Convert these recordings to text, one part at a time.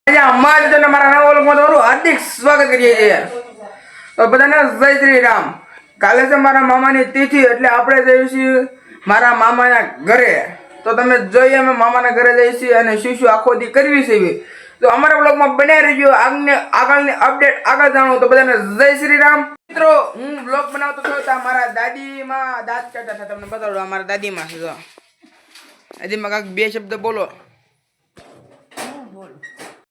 મારા નવા વ્લોગમાં તમારું હાર્દિક સ્વાગત કરીએ છીએ. તો બધાને જય શ્રી રામ. કાલે છે મારા મામાની તિથિ એટલે આપણે જઈશું મારા મામાના ઘરે. તો તમે જોઈએ અમે મામાના ઘરે જઈશું અને શું આખો દી કરવી છે. તો અમારા વ્લોગમાં બન્યા રહેજો. આગળની અપડેટ આગળ જાણો. તો બધાને જય શ્રી રામ. મિત્રો હું વ્લોગ બનાવતો હતો તો મારા દાદીમાં દાંત કાઢતા હતા. તમને બતાડો અમારા દાદીમાં છે. દાદીમાં કાંઈક બે શબ્દ બોલો.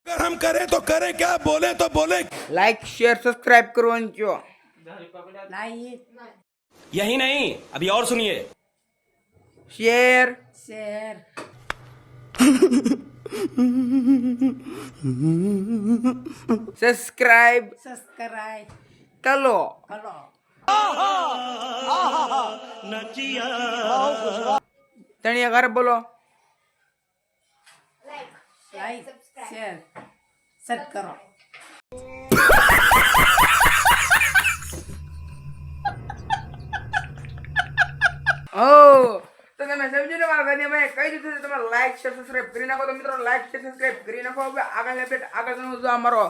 अगर हम करें तो करें क्या, बोले तो बोले. लाइक शेयर सब्सक्राइब करवान क्यों यही नहीं, अभी और सुनिए. शेयर शेर सब्सक्राइब सब्सक्राइब करो. करो तनिया घर बोलो. लाइक शेर सब करो. ઓ તો તમે સમજી લો મારા ઘરની મેં કહી દીધું છે તમે લાઈક શેર સબસ્ક્રાઇબ કરી નાખો. તો મિત્રો લાઈક શેર સબસ્ક્રાઇબ કરી નાખો. હવે આગળ અપડેટ આગળ જવાનું જો અમારો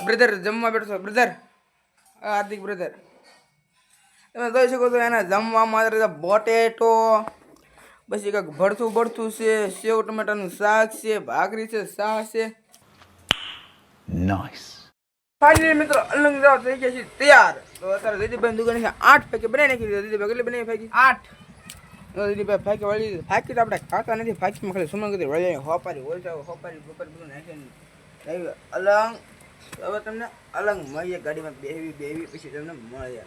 બ્રધર જમવા બેઠો છે. બ્રધર હાર્દિક બ્રધર તમે જોઈ શકો છો એના જમવામાં બોટેટો પછી કંઈક ભરથું છે, સેવ ટમેટાનું શાક છે, ભાખરી છે, શાક છે. Nice. ફાઇનલી મિત્રો અલંગ જાવ થઈ ગયા છે તૈયાર. તો અત્યારે દીદીભાઈ દુકાને 8 ફેંકી બનાવી નાખી. દીદીભાઈ કેટલી બનાવી ફેંકી? 8. દીદીભાઈ ફાંકી વળી ફાંકી તો આપણે ખાતા નથી. ફાંકીમાં ખાલી સુમન કીધી વળી હોપારી ઓલતા હોપારી બપોરી બધું નાખીને અલંગ. હવે તમને અલંગ મળીએ ગાડીમાં બેહવી પછી તમને મળે.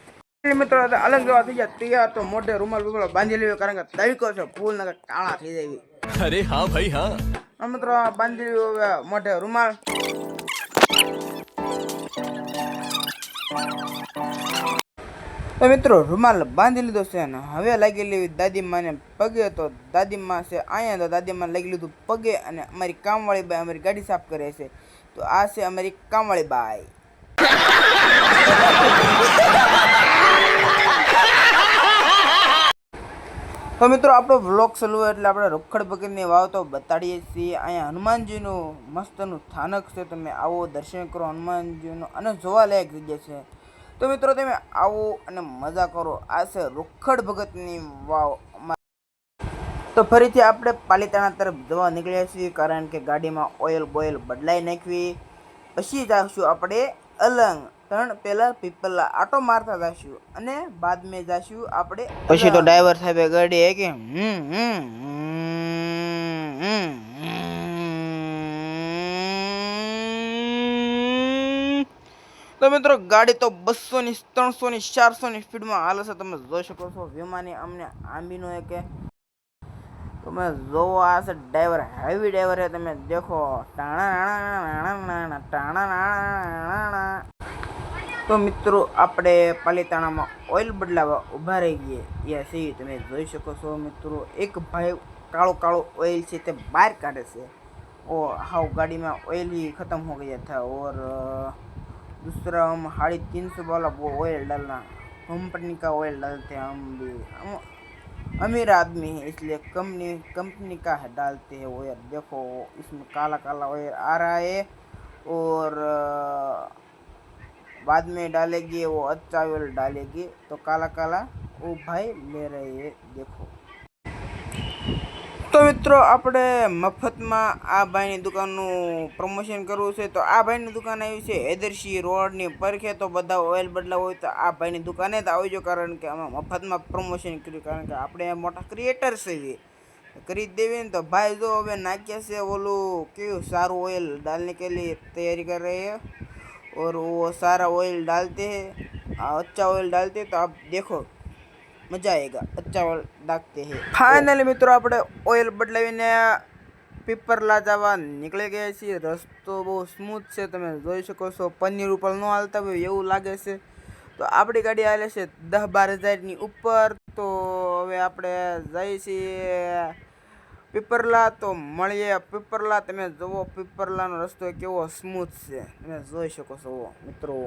મિત્રો અલંગ જવા થઈ ગયા તૈયાર. તો મોઢે રૂમાલ બાંધી લેવી કારણ કે તડકો છે ફૂલ ના કાળા થઈ જાય. अरे हाँ भाई हाँ. મિત્રો બાંધી લેવી મોઢે રૂમાલ. તો મિત્રો રૂમાલ બાંધી લીધો છે ને હવે લાગી લેવી દાદીમાને પગે. તો દાદીમા છે અહીંયા. તો દાદીમાને લાગી લીધું પગે અને અમારી કામવાળી બાઈ અમારી ગાડી સાફ કરે છે. તો આ છે અમારી કામવાળી બાઈ. તો મિત્રો આપણો વ્લોગ ચાલુ એટલે આપણે રોકડ બગીરની વાવ તો બતાડીએ છીએ. અહીંયા હનુમાનજીનું મસ્તનું સ્થાનક છે. તમે આવો દર્શન કરો હનુમાનજીનું અને જોવાલાયક જગ્યા છે. તો મિત્રો તમે આવો અને મજા કરો. આ છે રોકડ ભગતની વાવ. તો ફરીથી આપણે પાલિતાણા તરફ જવા નીકળ્યા છીએ કારણ કે ગાડીમાં ઓઇલ બોઇલ બદલાઈ નાખવી. પછી જઈશું આપણે અલંગ. પહેલા પીપલા આટો મારતા જઈશું અને બાદ મેં જઈશું આપણે. પછી તો ડ્રાઈવર સાહેબે ગાડી કે તો મિત્રો ગાડી તો 200 ની 300 ની 400 ની સ્પીડમાં હાલે છે. તમે જોઈ શકો છો. વિમાની અમને આંબીનો કે તમે જોવો આ છે ડ્રાઈવર હેવી ડ્રાઈવર છે. તમે દેખો ટાણા. તો મિત્રો આપણે પાલિતાણામાં ઓઇલ બદલાવા ઊભા રહી ગયા છીએ. તમે જોઈ શકો છો મિત્રો એક ભાઈ કાળો ઓઇલ છે તે બહાર કાઢે છે. और हाउ गाड़ी में ऑयल ही ख़त्म हो गया था और दूसरा हम 350 वाला वो ऑयल डालना कंपनी का ऑयल डालते हैं. हम भी अमीर आदमी है इसलिए कंपनी का है डालते हैं ऑयल. देखो इसमें काला ऑयल आ रहा है और बाद में डालेगी वो अच्छा ऑयल डालेगी. तो काला वो भाई ले रहे हैं देखो. તો મિત્રો આપણે મફતમાં આ ભાઈની દુકાનનું પ્રમોશન કરવું છે. તો આ ભાઈની દુકાન આવી છે હૈદરસિંહ રોડની પરખે. તો બધા ઓઇલ બદલાવ હોય તો આ ભાઈની દુકાને જ આવજો કારણ કે અમે મફતમાં પ્રમોશન કર્યું કારણ કે આપણે મોટા ક્રિએટર છે કરી દેવી ને. તો ભાઈ જો હવે નાખ્યા છે ઓલું કેવું સારું ઓઇલ डालने के लिए तैयारी कर रहे हैं और वो सारा ऑयल डालते हैं. अच्छा ऑयल डालते हैं तो आप देखो મજા આવેગા. અચ્છા દાગતે હે. ફાઇનલી મિત્રો આપણે ઓઇલ બદલાવીને પીપરલા જવા નીકળી ગયા છીએ. રસ્તો બહુ સ્મૂથ છે. તમે જોઈ શકો છો. પનીર ઉપર ન હાલતા હોય એવું લાગે છે. તો આપણી ગાડી હાલે છે 10-12 હજારની ઉપર. તો હવે આપણે જઈએ છીએ પીપરલા. તો મળીએ પીપરલા. તમે જુઓ પીપરલાનો રસ્તો કેવો સ્મૂથ છે. તમે જોઈ શકો છો મિત્રો.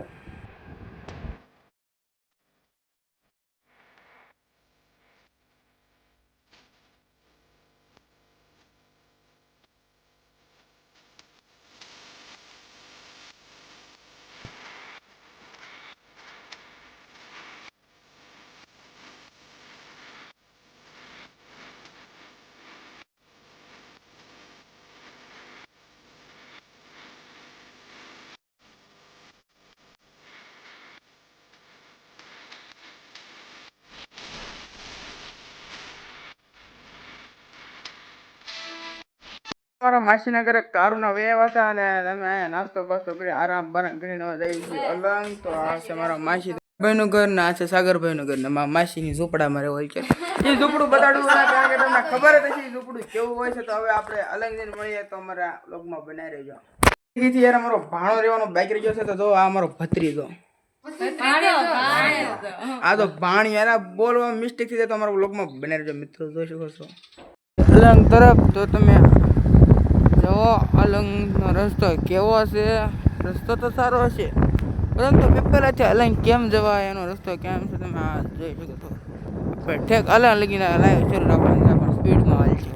મારા માસીના ઘરે કારુના વેવા હતા અને તમે અહીંયા નાસ્તો બાસ્તો કરી આરામ બારામ કરીને જઈ છીએ અલંગ. તો આ છે મારા માસી ભાઈનું ઘર ને આ છે સાગરભાઈનું ઘર ને મારા માસીની ઝૂંપડામાં રહેવું છે. એ ઝૂંપડું બતાડવું કારણ કે તમને ખબર જ હશે ઝૂંપડું કેવું હોય છે. તો હવે આપણે અલગ જઈને મળીએ તો અમારા લોગમાં બનાવી રહેજો. યાર અમારો ભાણો રહેવાનો બાઈક રહી ગયો છે. તો જો આ અમારો ભત્રીજો આ તો ભાણી યાર બોલવા મિસ્ટેક થઈ જાય તો અમારા બ્લોગમાં બનાવી રહેજો મિત્રો. જોઈ શકો છો અલંગ તરફ. તો તમે જો અલંગનો રસ્તો કેવો છે. રસ્તો તો સારો હશે પરંતુ પેપર છે અલંગ કેમ જવાય એનો રસ્તો કેમ છે તમે આ જોઈ શકો છો. આપણે ઠેક અલંગ લગીને લાઈવ શરૂ રાખવાની આપણે સ્પીડમાં હાલ છે.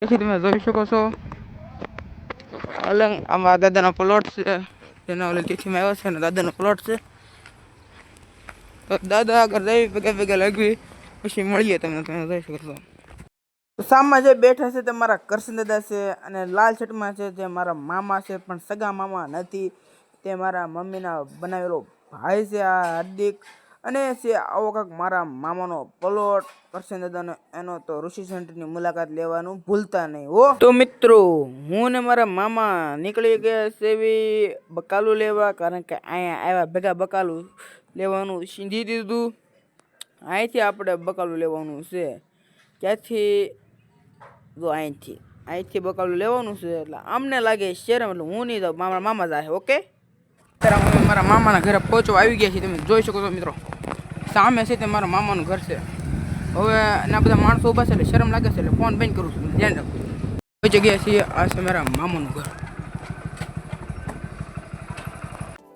તેથી તમે જોઈ શકો છો અલંગ આમાં દાદાનો પ્લોટ છે. જેના ઓલી તિથીમાં આવ્યો છે ને દાદાનો પ્લોટ છે. તો દાદા આગળ જઈ ભેગા ભેગા લાગવી પછી મળીએ તમને. તમે જોઈ શકો છો સામમાં જે બેઠા છે તે મારા કરશન દાદા છે અને લાલ શર્ટમાં છે જે મારા મામા છે પણ સગા મામા નથી. તે મારા મમ્મીના બનાવેલો ભાઈ છે આ હાર્દિક. અને છે આવો કાંક મારા મામાનો પ્લોટ કરશન દાદાનો એનો. તો ઋષિ સેન્ટરની મુલાકાત લેવાનું ભૂલતા નહીં હો. તો મિત્રો હું ને મારા મામા નીકળી ગયા સેવી બકાલું લેવા કારણ કે અહીંયા આવ્યા ભેગા બકાલું લેવાનું સીંધી દીધું. અહીંથી આપણે બકાલું લેવાનું છે. ક્યાંથી જો અહીંથી બકાલું લેવાનું છે. એટલે અમને લાગે શેરમ એટલે હું નહીં જાઉં મારા મામા જાય. ઓકે અત્યારે અમે મારા મામાના ઘરે પહોંચવા આવી ગયા છીએ. તમે જોઈ શકો છો મિત્રો સામે છે તે મારા મામાનું ઘર છે. હવે એના બધા માણસો ઊભા છે એટલે શરમ લાગે છે એટલે ફોન બંધ કરું છું. ધ્યાન રાખજો. કઈ જગ્યાએ છીએ આ છે મારા મામાનું ઘર.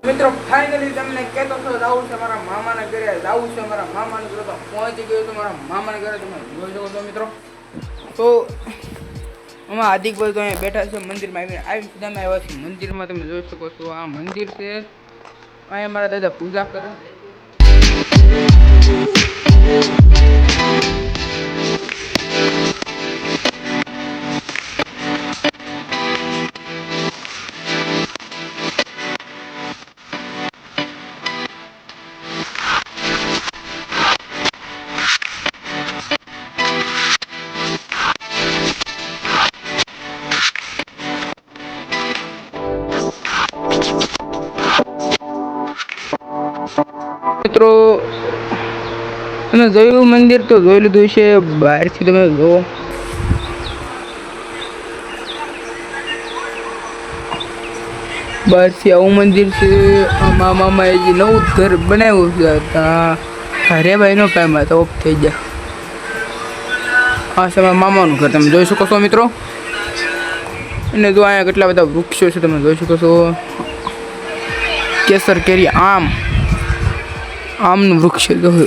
મિત્રો ફાઇનલી તમને કહેતો છો જવું છે મારા મામાના ઘરે. જવું છે મારા મામાના ઘરે. તો પહોંચી ગયો તો મારા મામાના ઘરે. તમે જોઈ શકો છો મિત્રો. તો આમાં હાર્દિકભાઈ તો અહીંયા બેઠા છે મંદિરમાં આવી તમે આવ્યા છે મંદિરમાં. તમે જોઈ શકો છો આ મંદિર છે. અહીંયા મારા દાદા પૂજા કરે. મિત્રો તમે જોયું મંદિર તો જોઈ લીધું છે. બહારથી તમે જુઓ બહારથી આવું મંદિર છે. આમાં મામાએ જે નવું ઘર બનાવ્યું છે ત્યાં ઘરે ભાઈ નો કામમાં તો ઓફ થઈ ગયા. હા છે મારા મામાનું ઘર. તમે જોઈ શકો છો મિત્રો. અને જો અહીંયા કેટલા બધા વૃક્ષો છે. તમે જોઈ શકો છો કેસર કેરી आम वृक्ष जो है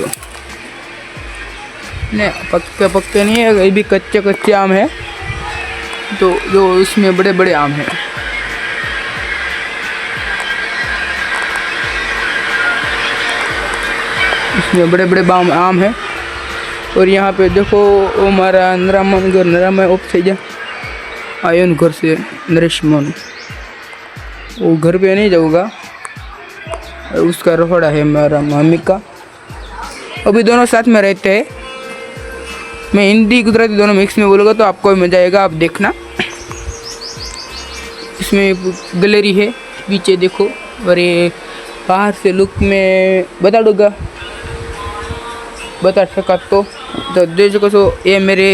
ने पक्के पक्के नहीं है, ये भी कच्चे कच्चे आम है। तो जो इसमें बड़े बड़े आम हैं। इसमें बड़े बड़े आम है। और यहाँ पे देखो हमारा नरामन घर, नरामा ऑफ थे जा आयन घर से नरेश मन, वो घर पे नहीं जाऊँगा, उसका रखोड़ा है मेरा मामी का। अभी दोनों साथ में रहते हैं। मैं हिंदी गुजराती दोनों मिक्स में बोलूँगा तो आपको भी मजा आएगा, आप देखना। इसमें गैलरी है पीछे देखो, और ये बाहर से लुक में बता दूँगा, बता सका तो देख सको। तो ये मेरे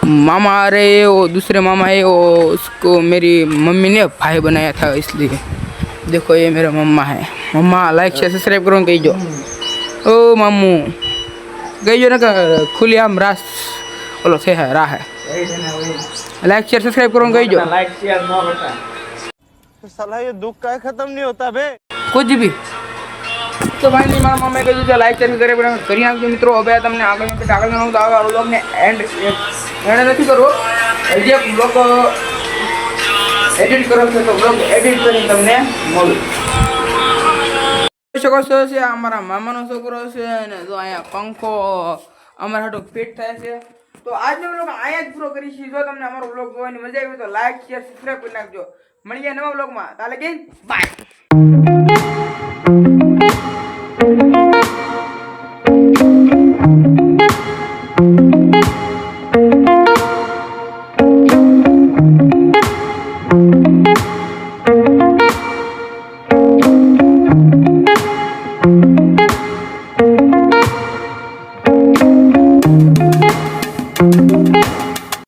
मामा आ रहे हैं, वो दूसरे मामा है, वो उसको मेरी मम्मी ने भाई बनाया था, इसलिए देखो ये मेरा मम्मा है। मम्मा लाइक शेयर सब्सक्राइब करो कही जो। ओ मामू कही जो ना खुली आम रास बोलो से है राह है, लाइक शेयर सब्सक्राइब करो कही जो। लाइक शेयर ना बेटा, साला ये दुख का खत्म नहीं होता बे कुछ भी। तो भाई नहीं मारा मम्मी कही जो लाइक शेयर सब्सक्राइब करी नाखજો મિત્રો। હવે તમને આગળનો તો આ વ્લોગને એન્ડ નથી કરવો, હજી એક વ્લોગ એડિટ કરો છો તો વ્લોગ એડિટ કરીને તમને મળું। શકો છો છે આ અમારા મામાનો છોકરો છે અને જો અહીંયા પંખો અમારા હાટુ ફિટ થાય છે. તો આજનો વ્લોગ અહીંયા જ પૂરો કરીશું. જો તમને અમારો વ્લોગ જોવાની મજા આવી તો લાઈક શેર સબસ્ક્રાઇબ કરી નાખજો. મળીએ નવા વ્લોગમાં. તાલે કે બાય.